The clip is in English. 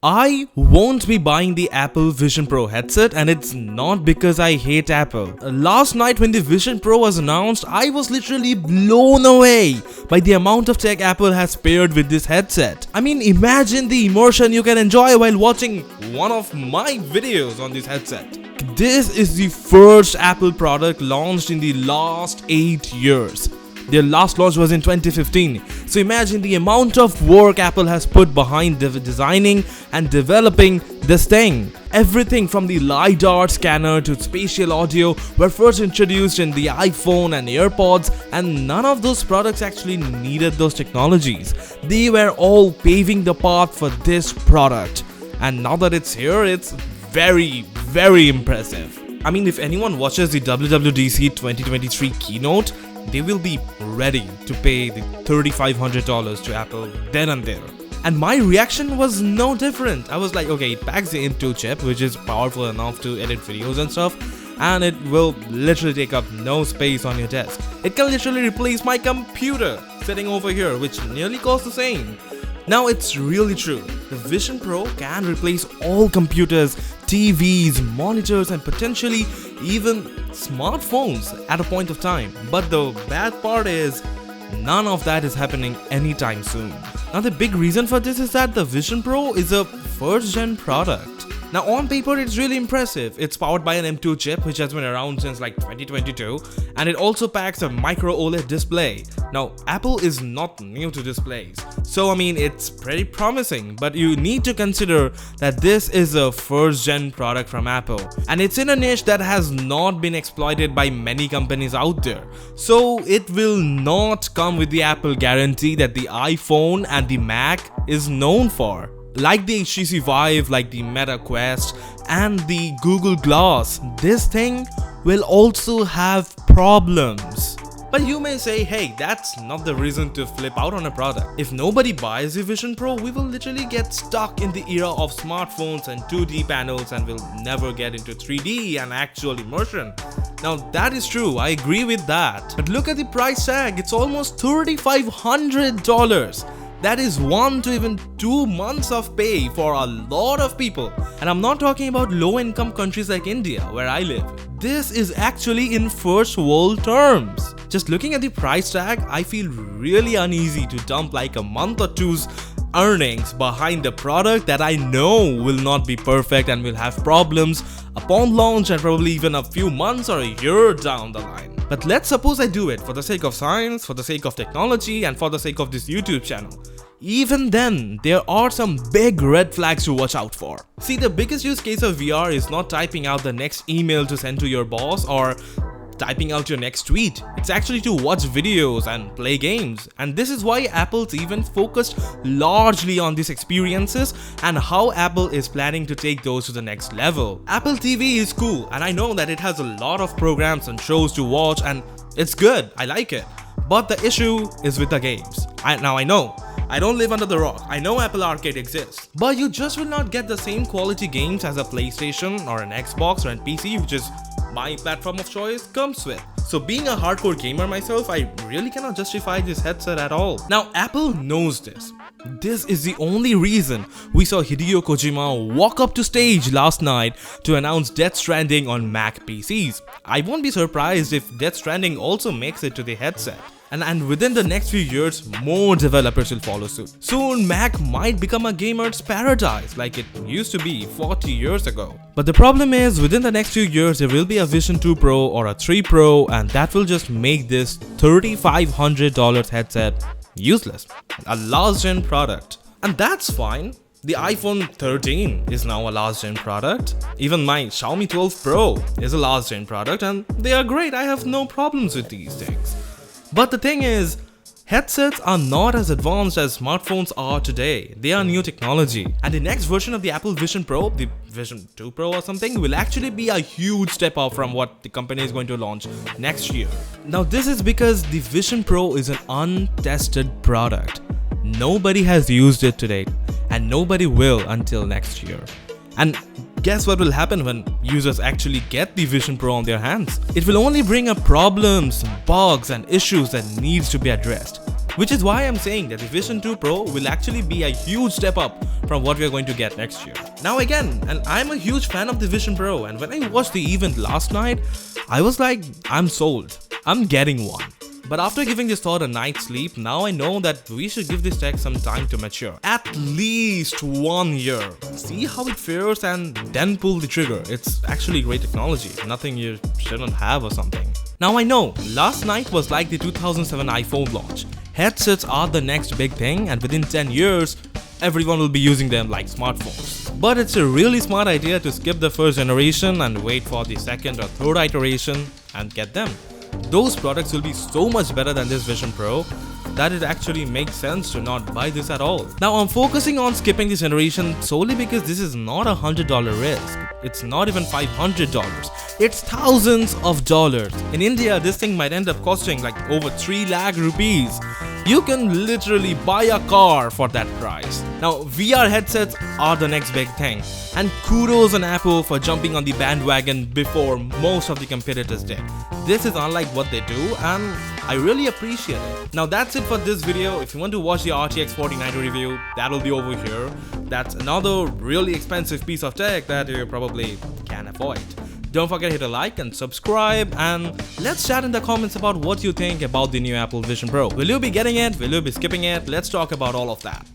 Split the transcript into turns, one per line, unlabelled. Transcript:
I won't be buying the Apple Vision Pro headset, and it's not because I hate Apple. Last night when the Vision Pro was announced, I was literally blown away by the amount of tech Apple has paired with this headset. I mean, imagine the immersion you can enjoy while watching one of my videos on this headset. This is the first Apple product launched in the last 8 years. Their last launch was in 2015. So imagine the amount of work Apple has put behind designing and developing this thing. Everything from the LiDAR scanner to spatial audio were first introduced in the iPhone and AirPods, and none of those products actually needed those technologies. They were all paving the path for this product. And now that it's here, it's very, very impressive. I mean, if anyone watches the WWDC 2023 keynote, they will be ready to pay the $3,500 to Apple then and there. And my reaction was no different. I was like, okay, it packs the M2 chip, which is powerful enough to edit videos and stuff, and it will literally take up no space on your desk. It can literally replace my computer sitting over here, which nearly costs the same. Now it's really true. The Vision Pro can replace all computers, TVs, monitors, and potentially even smartphones at a point of time. But the bad part is, none of that is happening anytime soon. Now the big reason for this is that the Vision Pro is a first-gen product. Now on paper it's really impressive. It's powered by an M2 chip which has been around since like 2022, and it also packs a micro OLED display. Now Apple is not new to displays, so I mean it's pretty promising, but you need to consider that this is a first gen product from Apple, and it's in a niche that has not been exploited by many companies out there. So it will not come with the Apple guarantee that the iPhone and the Mac is known for. Like the HTC Vive, like the Meta Quest, and the Google Glass, this thing will also have problems. But you may say, hey, that's not the reason to flip out on a product. If nobody buys the Vision Pro, we will literally get stuck in the era of smartphones and 2D panels, and we'll never get into 3D and actual immersion. Now that is true, I agree with that. But look at the price tag, it's almost $3,500. That is 1 to even 2 months of pay for a lot of people. And I'm not talking about low-income countries like India, where I live. This is actually in first world terms. Just looking at the price tag, I feel really uneasy to dump like a month or two's earnings behind a product that I know will not be perfect and will have problems upon launch and probably even a few months or a year down the line. But let's suppose I do it for the sake of science, for the sake of technology, and for the sake of this YouTube channel. Even then, there are some big red flags to watch out for. See, the biggest use case of VR is not typing out the next email to send to your boss or typing out your next tweet. It's actually to watch videos and play games. And this is why Apple's even focused largely on these experiences and how Apple is planning to take those to the next level. Apple TV is cool, and I know that it has a lot of programs and shows to watch, and it's good, I like it. But the issue is with the games. Now I know, I don't live under the rock. I know Apple Arcade exists, but you just will not get the same quality games as a PlayStation or an Xbox or a PC, which is my platform of choice, comes with. So being a hardcore gamer myself, I really cannot justify this headset at all. Now Apple knows this. This is the only reason we saw Hideo Kojima walk up to stage last night to announce Death Stranding on Mac PCs. I won't be surprised if Death Stranding also makes it to the headset. And within the next few years, more developers will follow suit. Soon, Mac might become a gamer's paradise like it used to be 40 years ago. But the problem is, within the next few years, there will be a Vision 2 Pro or a 3 Pro, and that will just make this $3,500 headset useless. A last-gen product. And that's fine. The iPhone 13 is now a last-gen product. Even my Xiaomi 12 Pro is a last-gen product, and they are great. I have no problems with these things. But the thing is, headsets are not as advanced as smartphones are today. They are new technology. And the next version of the Apple Vision Pro, the Vision 2 Pro or something, will actually be a huge step up from what the company is going to launch next year. Now this is because the Vision Pro is an untested product. Nobody has used it to date, and nobody will until next year. And guess what will happen when users actually get the Vision Pro on their hands? It will only bring up problems, bugs, and issues that needs to be addressed. Which is why I'm saying that the Vision 2 Pro will actually be a huge step up from what we are going to get next year. Now again, and I'm a huge fan of the Vision Pro, and when I watched the event last night, I was like, I'm sold. I'm getting one. But after giving this thought a night's sleep, now I know that we should give this tech some time to mature. At least 1 year. See how it fares and then pull the trigger. It's actually great technology. Nothing you shouldn't have or something. Now I know, last night was like the 2007 iPhone launch. Headsets are the next big thing, and within 10 years, everyone will be using them like smartphones. But it's a really smart idea to skip the first generation and wait for the second or third iteration and get them. Those products will be so much better than this Vision Pro that it actually makes sense to not buy this at all. Now I'm focusing on skipping this generation solely because this is not a $100 risk. It's not even $500. It's thousands of dollars. In India, this thing might end up costing like over 3 lakh rupees. You can literally buy a car for that price. Now, VR headsets are the next big thing. And kudos on Apple for jumping on the bandwagon before most of the competitors did. This is unlike what they do, and I really appreciate it. Now that's it for this video. If you want to watch the RTX 4090 review, that'll be over here. That's another really expensive piece of tech that you probably can't avoid. Don't forget to hit a like and subscribe, and let's chat in the comments about what you think about the new Apple Vision Pro. Will you be getting it? Will you be skipping it? Let's talk about all of that.